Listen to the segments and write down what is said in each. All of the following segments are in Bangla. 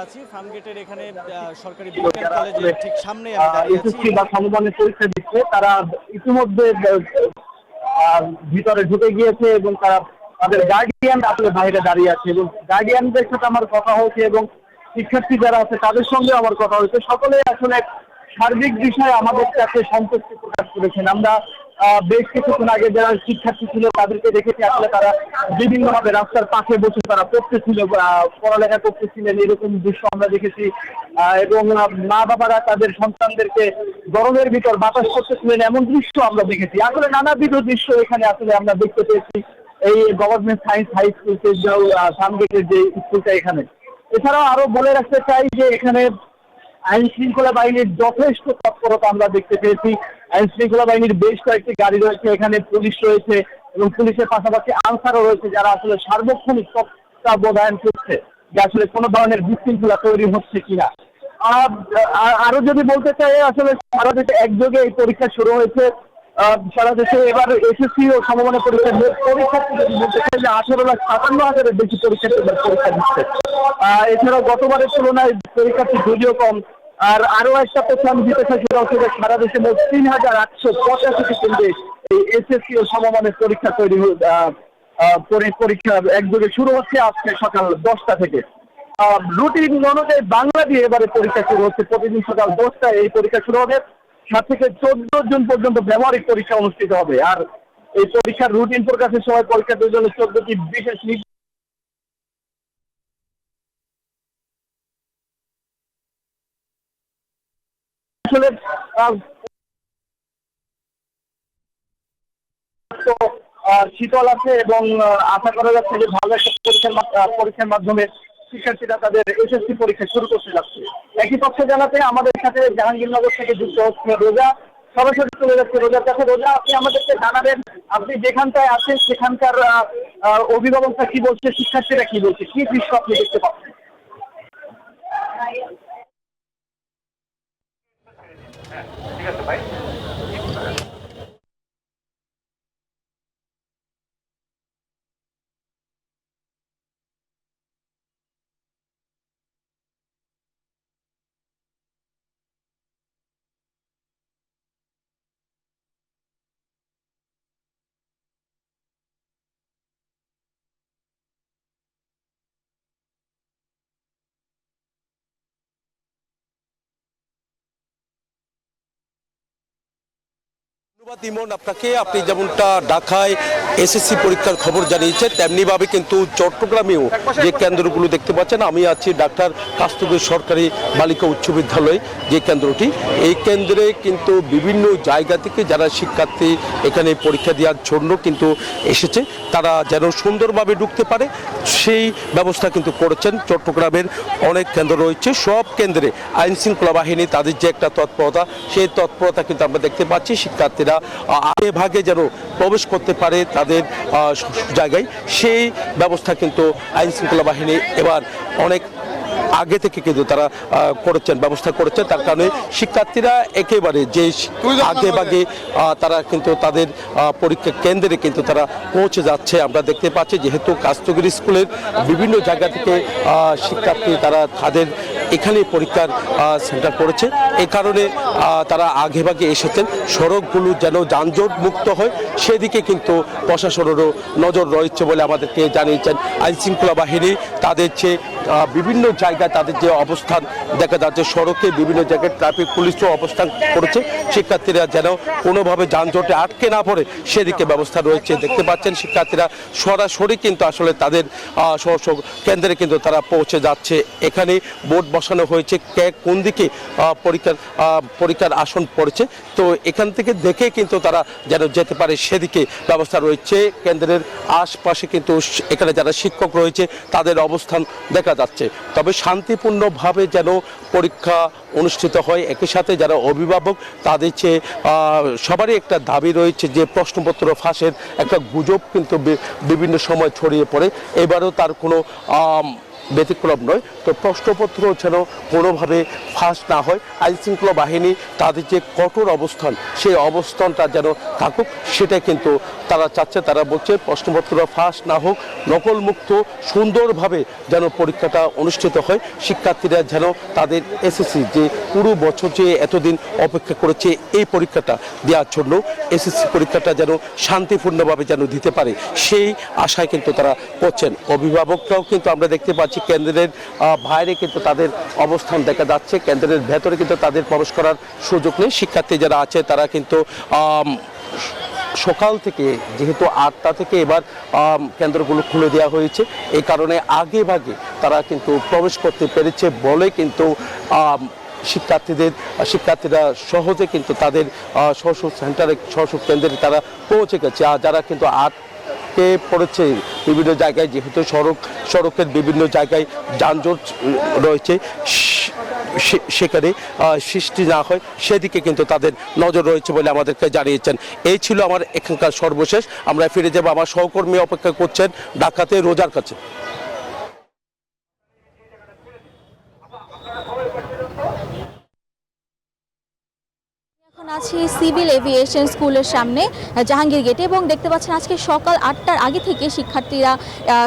আছি, ফার্মগেটের এখানে সরকারি বিজ্ঞান কলেজের ঠিক সামনে আমি দাঁড়িয়ে আছি। এসএসসি বা সমমানের পরীক্ষা দিচ্ছে তারা ইতিমধ্যে ভিতরে ঢুকে গিয়েছে এবং তারা তাদের গার্ডিয়ান আসলে বাইরে দাঁড়িয়ে আছে এবং গার্ডিয়ানদের সাথে আমার কথা হয়েছে এবং শিক্ষার্থী যারা আছে তাদের সঙ্গে আমার কথা হয়েছে। সকলে আসলে সার্বিক বিষয়ে আমাদের কাছে সন্তুষ্টি প্রকাশ করেছেন। আমরা বেশ কিছুক্ষণ আগে যারা শিক্ষার্থী ছিল তাদেরকে দেখেছি আসলে তারা বিভিন্নভাবে রাস্তার পাশে বসে তারা পড়তেছিল, পড়ালেখা করতেছিলেন, এরকম দৃশ্য আমরা দেখেছি। এবং মা বাবারা তাদের সন্তানদেরকে গরমের ভিতর বাতাস করতেছিলেন এমন দৃশ্য আমরা দেখেছি। আসলে নানাবিধ দৃশ্য এখানে আসলে আমরা দেখতে পেয়েছি এই গভর্নমেন্ট সায়েন্স হাই স্কুল সামগেটের যে স্কুলটা এখানে। এছাড়াও আরো বলে রাখতে চাই যে এখানে আইন শৃঙ্খলা বাহিনীর যথেষ্ট তৎপরতা আমরা দেখতে পেয়েছি। আইন শৃঙ্খলা বাহিনীর বেশ কয়েকটি গাড়ি রয়েছে, এখানে পুলিশ রয়েছে এবং পুলিশের পাশাপাশি আনসারও রয়েছে যারা আসলে সার্বক্ষণিক তত্ত্বাবধান করছে যে আসলে কোনো ধরনের বিশৃঙ্খলা তৈরি হচ্ছে কিনা। আরো যদি বলতে চাই আসলে সারা দেশে একযোগে এই পরীক্ষা শুরু হয়েছে। সারা দেশে এবার এসএসসি ও সমমানের পরীক্ষার্থী যদি বলতে চাই যে 18,57,000-এর বেশি পরীক্ষার্থী পরীক্ষা দিচ্ছে। এছাড়াও গতবারের তুলনায় পরীক্ষার্থী যদিও কম। আর আরো একটা তথ্য আমি দিতে চাই সেটা হচ্ছে যে সারা দেশে মোট 3,885টি কেন্দ্রে এই এসএসসি ও সমমানের পরীক্ষা পরীক্ষা একযোগে শুরু হচ্ছে আজকে সকাল 10টা থেকে। রুটিন অনুযায়ী বাংলা দিয়ে এবারে পরীক্ষা শুরু হচ্ছে। প্রতিদিন সকাল 10টায় এই পরীক্ষা শুরু হবে। 7 থেকে 14 জুন পর্যন্ত ব্যবহারিক পরীক্ষা অনুষ্ঠিত হবে। আর এই পরীক্ষার রুটিন প্রকাশের সময় পরীক্ষার্থীদের জন্য 14টি বিশেষ আসলে শীতল আছে এবং আশা করা যাচ্ছে যে ভালো একটা পরীক্ষার মাধ্যমে শিক্ষার্থীরা তাদের এসএসসি পরীক্ষা শুরু করতে যাচ্ছে। একই পক্ষে জানাতে আমাদের সাথে জাহাঙ্গীরনগর থেকে যুক্ত হচ্ছে রোজা। সরাসরি চলে যাচ্ছে রোজার কাছে। রোজা, আপনি আমাদেরকে জানাবেন আপনি যেখানটায় আছেন সেখানকার অভিভাবকরা কি বলছে, শিক্ষার্থীরা কি বলছে, কি দৃশ্য আপনি দেখতে পাচ্ছেন? ঠিক আছে ভাই। ধন্যবাদ ইমন আপনাকে। আপনি যেমনটা ঢাকায় এসএসসি পরীক্ষার খবর জানিয়েছেন তেমনিভাবে কিন্তু চট্টগ্রামেও যে কেন্দ্রগুলো দেখতে পাচ্ছেন, আমি আছি ডাক্তার কাস্তবীর সরকারি বালিকা উচ্চ বিদ্যালয় যে কেন্দ্রটি, এই কেন্দ্রে কিন্তু বিভিন্ন জায়গা থেকে যারা শিক্ষার্থী এখানে পরীক্ষা দেওয়ার জন্য কিন্তু এসেছে তারা যেন সুন্দরভাবে ঢুকতে পারে সেই ব্যবস্থা কিন্তু করেছেন। চট্টগ্রামের অনেক কেন্দ্র রয়েছে, সব কেন্দ্রে আইন শৃঙ্খলা বাহিনী তাদের যে একটা তৎপরতা সেই তৎপরতা কিন্তু আমরা দেখতে পাচ্ছি। শিক্ষার্থীরা আগে ভাগে যেন প্রবেশ করতে পারে তাদের জায়গায় সেই ব্যবস্থা কিন্তু আইন শৃঙ্খলা বাহিনী এবার অনেক আগে থেকে কিন্তু তারা করেছেন, ব্যবস্থা করেছেন। তার কারণে শিক্ষার্থীরা একেবারে যে আগে ভাগে তারা কিন্তু তাদের পরীক্ষা কেন্দ্রে কিন্তু তারা পৌঁছে যাচ্ছে আমরা দেখতে পাচ্ছি। যেহেতু কাস্তগিরি স্কুলের বিভিন্ন জায়গা থেকে শিক্ষার্থী তারা তাদের এখানে পরীক্ষার সেন্টার করেছে, এই কারণে তারা আগে ভাগে এসেছেন। সড়কগুলো যেন যানজট মুক্ত হয় সেদিকে কিন্তু প্রশাসনেরও নজর রয়েছে বলে আমাদেরকে জানিয়েছেন আইন শৃঙ্খলা বাহিনী। তাদের যে বিভিন্ন জায়গায় তাদের যে অবস্থান দেখা যাচ্ছে, সড়কে বিভিন্ন জায়গায় ট্রাফিক পুলিশও অবস্থান করেছে, শিক্ষার্থীরা যেন কোনোভাবে যানজটে আটকে না পড়ে সেদিকে ব্যবস্থা রয়েছে। দেখতে পাচ্ছেন শিক্ষার্থীরা সরাসরি কিন্তু আসলে তাদের কেন্দ্রে কিন্তু তারা পৌঁছে যাচ্ছে। এখানে বোর্ড বসানো হয়েছে কে কোন দিকে পরীক্ষার আসন পড়েছে, তো এখান থেকে দেখে কিন্তু তারা যেন যেতে পারে সেদিকে ব্যবস্থা রয়েছে। কেন্দ্রের আশপাশে কিন্তু এখানে যারা শিক্ষক রয়েছে তাদের অবস্থান দেখা যাচ্ছে। তবে শান্তিপূর্ণভাবে যেন পরীক্ষা অনুষ্ঠিত হয়, একই সাথে যারা অভিভাবক তাদের চেয়ে সবারই একটা দাবি রয়েছে যে প্রশ্নপত্র ফাঁসের একটা গুজব কিন্তু বিভিন্ন সময় ছড়িয়ে পড়ে, এবারও তার কোনো ব্যতিক্রম নয়। তো প্রশ্নপত্র যেন কোনোভাবে ফাঁস না হয়, আইন শৃঙ্খলা বাহিনী তাদের যে কঠোর অবস্থান সেই অবস্থানটা যেন থাকুক, সেটা কিন্তু তারা চাচ্ছে। তারা বলছে প্রশ্নপত্র ফাঁস না হোক, নকলমুক্ত সুন্দরভাবে যেন পরীক্ষাটা অনুষ্ঠিত হয়, শিক্ষার্থীরা যেন তাদের এসএসসি যে পুরো বছর যে এতদিন অপেক্ষা করেছে এই পরীক্ষাটা দেওয়ার জন্য, এসএসসি পরীক্ষাটা যেন শান্তিপূর্ণভাবে যেন দিতে পারে, সেই আশায় কিন্তু তারা করছেন। অভিভাবকরাও কিন্তু আমরা দেখতে পাচ্ছি কেন্দ্রের বাইরে কিন্তু তাদের অবস্থান দেখা যাচ্ছে, কেন্দ্রের ভেতরে কিন্তু তাদের প্রবেশ করার সুযোগ নেই। শিক্ষার্থী যারা আছে তারা কিন্তু সকাল থেকে, যেহেতু 8টা থেকে এবার কেন্দ্রগুলো খুলে দেওয়া হয়েছে, এই কারণে আগে ভাগে তারা কিন্তু প্রবেশ করতে পেরেছে বলে কিন্তু শিক্ষার্থীরা সহজে কিন্তু তাদের স্ব সেন্টারে, স্ব কেন্দ্রে তারা পৌঁছে গেছে। আর যারা কিন্তু আটকে পড়েছে বিভিন্ন জায়গায়, যেহেতু সড়কের বিভিন্ন জায়গায় যানজট রয়েছে, সেখানে সৃষ্টি না হয় সেদিকে কিন্তু তাদের নজর রয়েছে বলে আমাদেরকে জানিয়েছেন। এই ছিল আমার এখানকার সর্বশেষ। আমরা ফিরে যাব, আমার সহকর্মী অপেক্ষা করছেন ঢাকাতে রোজার কাছে। এখন আছি সিভিল এভিয়েশন স্কুলের সামনে জাহাঙ্গীর গেটে, এবং দেখতে পাচ্ছেন আজকে সকাল 8টার আগে থেকে শিক্ষার্থীরা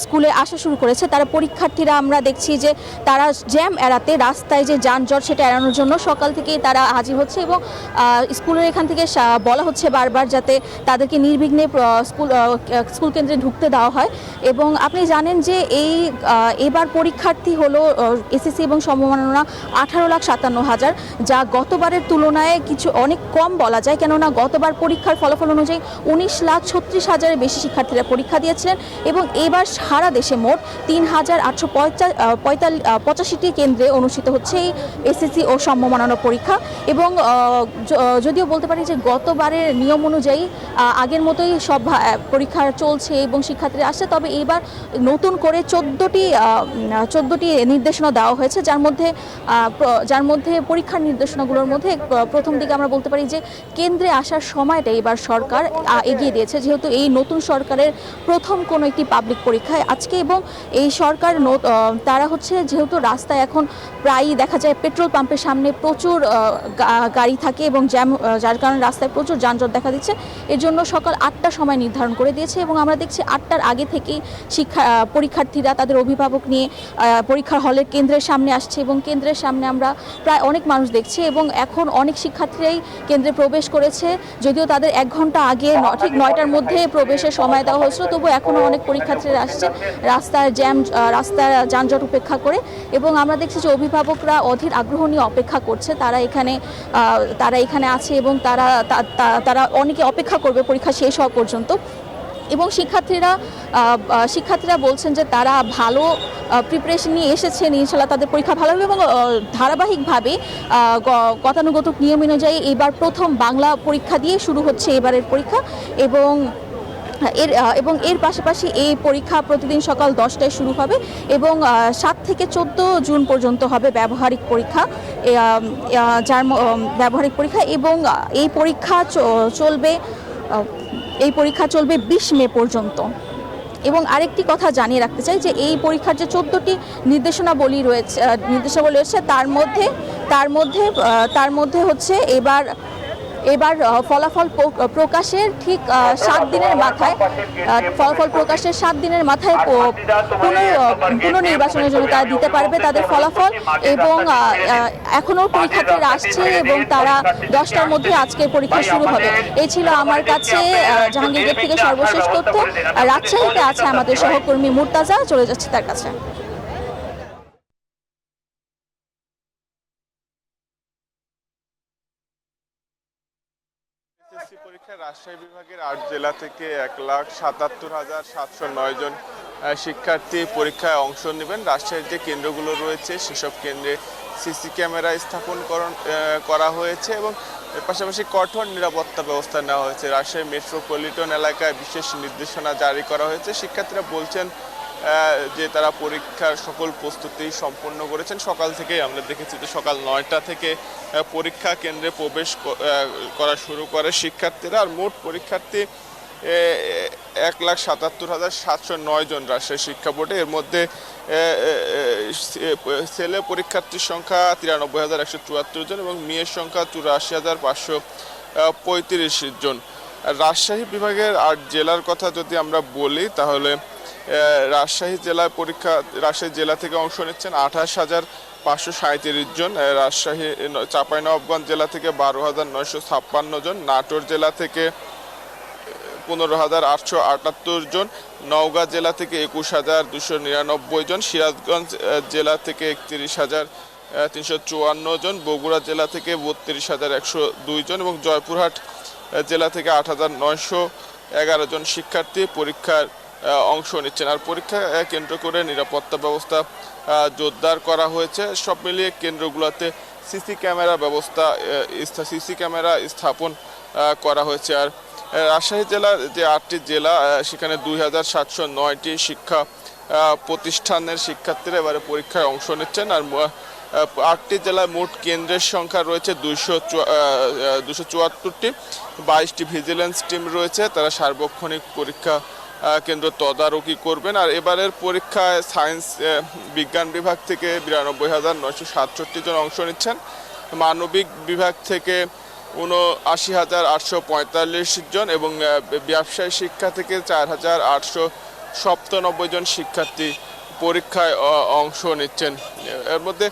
স্কুলে আসা শুরু করেছে। তারা পরীক্ষার্থীরা আমরা দেখছি যে তারা জ্যাম এড়াতে, রাস্তায় যে যানজট সেটা এড়ানোর জন্য সকাল থেকেই তারা হাজির হচ্ছে, এবং স্কুলের এখান থেকে বলা হচ্ছে বারবার যাতে তাদেরকে নির্বিঘ্নে স্কুল কেন্দ্রে ঢুকতে দেওয়া হয়। এবং আপনি জানেন যে এবার পরীক্ষার্থী হলো এসএসসি এবং সমমাননা 18,57,000, যা গতবারের তুলনায় অনেক কম বলা যায়, কেননা গতবার পরীক্ষার ফলাফল অনুযায়ী 19,36,000-এর বেশি শিক্ষার্থীরা পরীক্ষা দিয়েছিলেন, এবং এবার সারা দেশে মোট 3,885টি কেন্দ্রে অনুষ্ঠিত হচ্ছে এই এসএসসি ও সমমাননা পরীক্ষা। এবং যদিও বলতে পারি যে গতবারের নিয়ম অনুযায়ী আগের মতোই সব পরীক্ষা চলছে এবং শিক্ষার্থীরা আসছে, তবে এবার নতুন করে 14টি নির্দেশনা দেওয়া হয়েছে, যার মধ্যে পরীক্ষার নির্দেশনাগুলোর মধ্যে প্রথম দিকে আমরা বলতে পারি যে কেন্দ্রে আসার সময়টা এবার সরকার এগিয়ে দিয়েছে, যেহেতু এই নতুন সরকারের প্রথম কোনো একটি পাবলিক পরীক্ষায় আজকে। এবং এই সরকার তারা হচ্ছে, যেহেতু রাস্তায় এখন প্রায়ই দেখা যায় পেট্রোল পাম্পের সামনে প্রচুর গাড়ি থাকে এবং যার কারণে রাস্তায় প্রচুর যানজট দেখা দিচ্ছে, এর জন্য সকাল 8টার সময় নির্ধারণ করে দিয়েছে। এবং আমরা দেখছি 8টার আগে থেকেই পরীক্ষার্থীরা তাদের অভিভাবক নিয়ে পরীক্ষার হলের কেন্দ্রের সামনে আসছে, এবং কেন্দ্রের সামনে আমরা প্রায় অনেক মানুষ দেখছি, এবং এখন অনেক শিক্ষার্থীরাই কেন্দ্রে প্রবেশ করেছে। যদিও তাদের 1 ঘন্টা আগে ঠিক 9টার মধ্যে প্রবেশের সময় দেওয়া হয়েছিল, তবু এখনও অনেক পরীক্ষার্থীরা আসছে রাস্তার যানজট উপেক্ষা করে। এবং আমরা দেখছি যে অভিভাবকরা অধীর আগ্রহ নিয়ে অপেক্ষা করছে, তারা এখানে আছে, এবং তারা অনেকে অপেক্ষা করবে পরীক্ষা শেষ হওয়া পর্যন্ত। এবং শিক্ষার্থীরা বলছেন যে তারা ভালো প্রিপারেশন নিয়ে এসেছেন, ইনশাল্লাহ তাদের পরীক্ষা ভালো হবে। এবং ধারাবাহিকভাবে গতানুগতিক নিয়ম অনুযায়ী এবার প্রথম বাংলা পরীক্ষা দিয়ে শুরু হচ্ছে এবারের পরীক্ষা। এবং এর পাশাপাশি এই পরীক্ষা প্রতিদিন সকাল 10টায় শুরু হবে, এবং 7 থেকে 14 জুন পর্যন্ত হবে ব্যবহারিক পরীক্ষা, এবং এই পরীক্ষা চলবে 20 মে পর্যন্ত। এবং আরেকটি কথা জানিয়ে রাখতে চাই যে এই পরীক্ষার যে 14টি নির্দেশনাবলী রয়েছে তার মধ্যে হচ্ছে এবার ফলাফল প্রকাশের ঠিক 7 দিনের মাথায় পুনর্নির্বাচনের জন্য তারা দিতে পারবে তাদের ফলাফল। এবং এখনও পরীক্ষার্থীরা আসছে, এবং তারা 10টার মধ্যে আজকের পরীক্ষা শুরু হবে। এই ছিল আমার কাছে জাহাঙ্গীর গেট থেকে সর্বশেষ তথ্য। রাজশাহীতে আছে আমাদের সহকর্মী মুর্তাজা, চলে যাচ্ছে তার কাছে। এসএসসি পরীক্ষায় রাজশাহী বিভাগের 8 জেলা থেকে 1,77,709 জন শিক্ষার্থী পরীক্ষায় অংশ নেবেন। রাজশাহীর যে কেন্দ্রগুলো রয়েছে সেসব কেন্দ্রে সিসি ক্যামেরা স্থাপন করা হয়েছে, এবং এর পাশাপাশি কঠোর নিরাপত্তা ব্যবস্থা নেওয়া হয়েছে। রাজশাহী মেট্রোপলিটন এলাকায় বিশেষ নির্দেশনা জারি করা হয়েছে। শিক্ষার্থীরা বলছেন যে তারা পরীক্ষার সকল প্রস্তুতি সম্পন্ন করেছেন। সকাল থেকেই আমরা দেখেছি যে সকাল 9টা থেকে পরীক্ষা কেন্দ্রে প্রবেশ করা শুরু করে শিক্ষার্থীরা। আর মোট পরীক্ষার্থী 1,77,709 জন রাজশাহী শিক্ষা বোর্ডে। এর মধ্যে ছেলে পরীক্ষার্থীর সংখ্যা 93,174 জন এবং মেয়ের সংখ্যা 84,535 জন। রাজশাহী বিভাগের 8 জেলার কথা যদি আমরা বলি তাহলে রাজশাহী জেলা থেকে অংশ নিচ্ছেন 28,537 জন, রাজশাহী চাঁপাইনবাবগঞ্জ জেলা থেকে 12,956 জন, নাটোর জেলা থেকে 15,878 জন, নওগাঁ জেলা থেকে 21,299 জন, সিরাজগঞ্জ জেলা থেকে 31,354 জন, বগুড়া জেলা থেকে 32,102 জন এবং জয়পুরহাট জেলা থেকে 8,911 জন শিক্ষার্থী পরীক্ষার অংশ নিচ্ছেন। আর পরীক্ষা কেন্দ্র করে নিরাপত্তা ব্যবস্থা জোরদার করা হয়েছে। সব মিলিয়ে কেন্দ্রগুলোতে সিসি ক্যামেরা স্থাপন করা হয়েছে। আর রাজশাহী জেলার যে 8টি জেলা সেখানে 2,709টি শিক্ষা প্রতিষ্ঠানের শিক্ষার্থীরা এবারে পরীক্ষায় অংশ নিচ্ছেন। আর 8টি জেলায় মোট কেন্দ্রের সংখ্যা রয়েছে 274টি, 22টি ভিজিলেন্স টিম রয়েছে, তারা সার্বক্ষণিক পরীক্ষা কেন্দ্র তদারকি করবেন। আর এবারের পরীক্ষায় সায়েন্স বিজ্ঞান বিভাগ থেকে 92,967 জন অংশ নিচ্ছেন, মানবিক বিভাগ থেকে 79,845 জন এবং ব্যবসায় শিক্ষা থেকে 4,897 জন শিক্ষার্থী পরীক্ষায় অংশ নিচ্ছেন। এর মধ্যে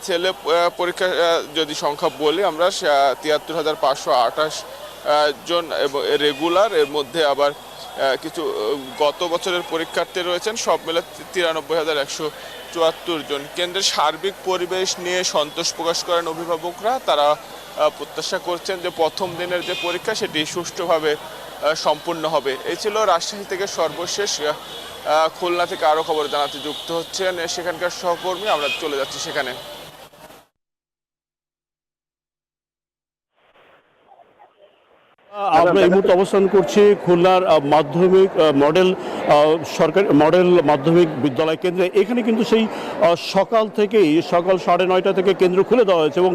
ছেলে পরীক্ষা যদি সংখ্যা বলি আমরা 73,528 জন এবং রেগুলার, এর মধ্যে আবার কিছু গত বছরের পরীক্ষার্থী রয়েছেন, সব মিলে 93,174 জন। কেন্দ্রের সার্বিক পরিবেশ নিয়ে সন্তোষ প্রকাশ করেন অভিভাবকরা। তারা প্রত্যাশা করছেন যে প্রথম দিনের যে পরীক্ষা সেটি সুষ্ঠুভাবে সম্পূর্ণ হবে। এই ছিল রাজশাহী থেকে সর্বশেষ। খুলনা থেকে আরও খবর জানাতে যুক্ত হচ্ছেন সেখানকার সহকর্মী, আমরা চলে যাচ্ছি সেখানে। আমরা এই মুহূর্তে অবস্থান করছি খুলনার মাধ্যমিক সরকারি মডেল মাধ্যমিক বিদ্যালয় কেন্দ্রে। এখানে কিন্তু সেই সকাল 9:30 থেকে কেন্দ্র খুলে দেওয়া হয়েছে এবং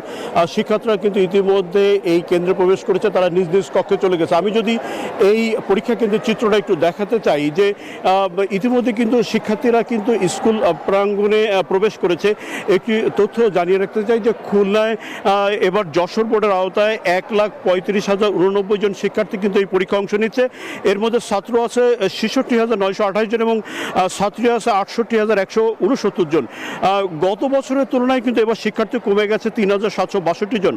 শিক্ষার্থীরা কিন্তু ইতিমধ্যে এই কেন্দ্রে প্রবেশ করেছে, তারা নিজ নিজ কক্ষে চলে গেছে। আমি যদি এই পরীক্ষা কেন্দ্রের চিত্রটা একটু দেখাতে চাই যে ইতিমধ্যে কিন্তু শিক্ষার্থীরা কিন্তু স্কুল প্রাঙ্গণে প্রবেশ করেছে। একটি তথ্য জানিয়ে রাখতে চাই যে খুলনায় এবার যশোর বোর্ডের আওতায় 1,35,089 জন শিক্ষার্থী কিন্তু এই পরীক্ষা অংশ নিচ্ছে। এর মধ্যে ছাত্র আছে 66,928 জন এবং ছাত্রী আছে 68,169 জন। গত বছরের তুলনায় কিন্তু এবার শিক্ষার্থী কমে গেছে 3,762 জন।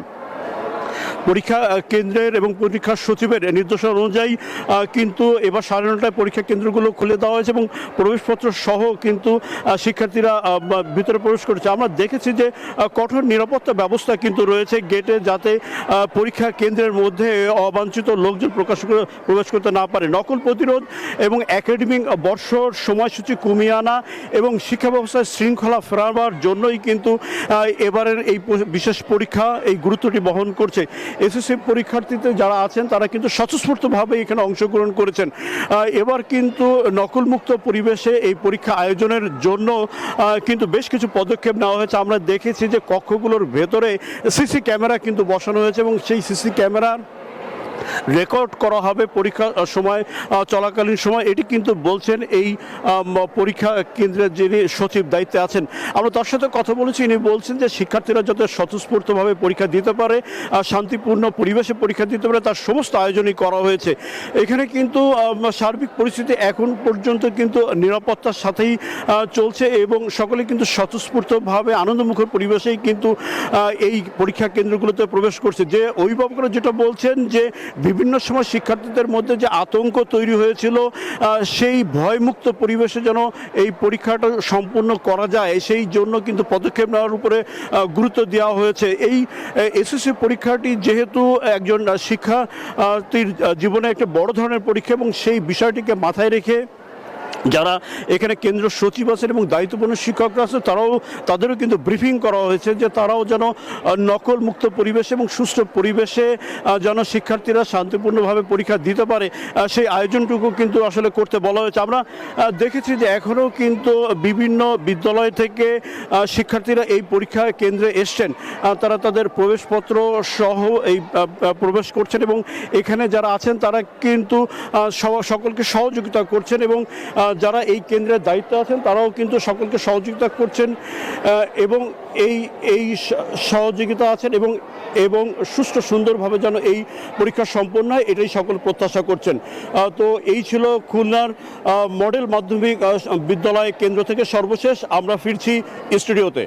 পরীক্ষা কেন্দ্রের এবং পরীক্ষা সচিবের নির্দেশনা অনুযায়ী কিন্তু এবার 9:30টায় পরীক্ষা কেন্দ্রগুলো খুলে দেওয়া হয়েছে এবং প্রবেশপত্র সহ কিন্তু শিক্ষার্থীরা ভিতরে প্রবেশ করেছে। আমরা দেখেছি যে কঠোর নিরাপত্তা ব্যবস্থা কিন্তু রয়েছে গেটে, যাতে পরীক্ষা কেন্দ্রের মধ্যে অবাঞ্ছিত লোকজন প্রবেশ করতে না পারে। নকল প্রতিরোধ এবং একাডেমিক বর্ষর সময়সূচি কমিয়ে আনা এবং শিক্ষা ব্যবস্থায় শৃঙ্খলা ফেরাবার জন্যই কিন্তু এবারের এই বিশেষ পরীক্ষা এই গুরুত্বটি বহন করছে। এসএসসি পরীক্ষার্থীতে যারা আছেন তারা কিন্তু স্বতঃস্ফূর্তভাবে এখানে অংশগ্রহণ করেছেন। এবার কিন্তু নকলমুক্ত পরিবেশে এই পরীক্ষা আয়োজনের জন্য কিন্তু বেশ কিছু পদক্ষেপ নেওয়া হয়েছে। আমরা দেখেছি যে কক্ষগুলোর ভেতরে সিসি ক্যামেরা কিন্তু বসানো হয়েছে এবং সেই সিসি ক্যামেরা রেকর্ড করা হবে পরীক্ষা সময় চলাকালীন সময়, এটি কিন্তু বলছেন এই পরীক্ষা কেন্দ্রের যিনি সচিব দায়িত্বে আছেন। আমরা তার সাথে কথা বলেছি, ইনি বলছেন যে শিক্ষার্থীরা যাতে স্বতঃস্ফূর্তভাবে পরীক্ষা দিতে পারে, শান্তিপূর্ণ পরিবেশে পরীক্ষা দিতে পারে, তার সমস্ত আয়োজনই করা হয়েছে। এখানে কিন্তু সার্বিক পরিস্থিতি এখন পর্যন্ত কিন্তু নিরাপত্তার সাথেই চলছে এবং সকলে কিন্তু স্বতঃস্ফূর্তভাবে আনন্দমুখর পরিবেশেই কিন্তু এই পরীক্ষা কেন্দ্রগুলোতে প্রবেশ করছে। যে অভিভাবকরা যেটা বলছেন যে বিভিন্ন সময় শিক্ষার্থীদের মধ্যে যে আতঙ্ক তৈরি হয়েছিল, সেই ভয়মুক্ত পরিবেশে যেন এই পরীক্ষাটা সম্পূর্ণ করা যায় সেই জন্য কিন্তু পদক্ষেপ নেওয়ার উপরে গুরুত্ব দেওয়া হয়েছে। এই এসএসসি পরীক্ষাটি যেহেতু একজন শিক্ষার্থীর জীবনে একটা বড় ধরনের পরীক্ষা এবং সেই বিষয়টিকে মাথায় রেখে যারা এখানে কেন্দ্র সচিব আছেন এবং দায়িত্বপূর্ণ শিক্ষকরা আছে তাদেরও কিন্তু ব্রিফিং করা হয়েছে যে তারাও যেন নকল মুক্ত পরিবেশ এবং সুষ্ঠু পরিবেশে যেন শিক্ষার্থীরা শান্তিপূর্ণভাবে পরীক্ষা দিতে পারে সেই আয়োজনটুকু কিন্তু আসলে করতে বলা হয়েছে। আমরা দেখেছি যে এখনও কিন্তু বিভিন্ন বিদ্যালয় থেকে শিক্ষার্থীরা এই পরীক্ষা কেন্দ্রে এসছেন, তারা তাদের প্রবেশপত্র সহ এই প্রবেশ করছেন এবং এখানে যারা আছেন তারা কিন্তু সকলকে সহযোগিতা করছেন এবং যারা এই কেন্দ্রের দায়িত্বে আছেন তারাও কিন্তু সকলকে সহযোগিতা করছেন এবং এই সহযোগিতা আছেন এবং সুষ্ঠু সুন্দরভাবে যেন এই পরীক্ষা সম্পন্ন হয় এটাই সকল প্রত্যাশা করছেন। তো এই ছিল খুলনার মডেল মাধ্যমিক বিদ্যালয় কেন্দ্র থেকে সর্বশেষ। আমরা ফিরছি স্টুডিওতে।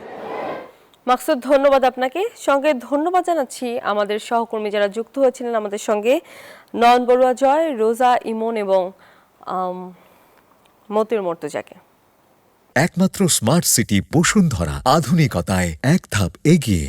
মাকসুদ, ধন্যবাদ আপনাকে। সঙ্গে ধন্যবাদ জানাচ্ছি আমাদের সহকর্মী যারা যুক্ত হয়েছিলেন আমাদের সঙ্গে, নয়ন বড়ুয়া জয়, রোজা, ইমন এবং মতিউর মর্তুজাকে। একমাত্র স্মার্ট সিটি বসুন্ধরা, আধুনিকতায় এক ধাপ এগিয়ে।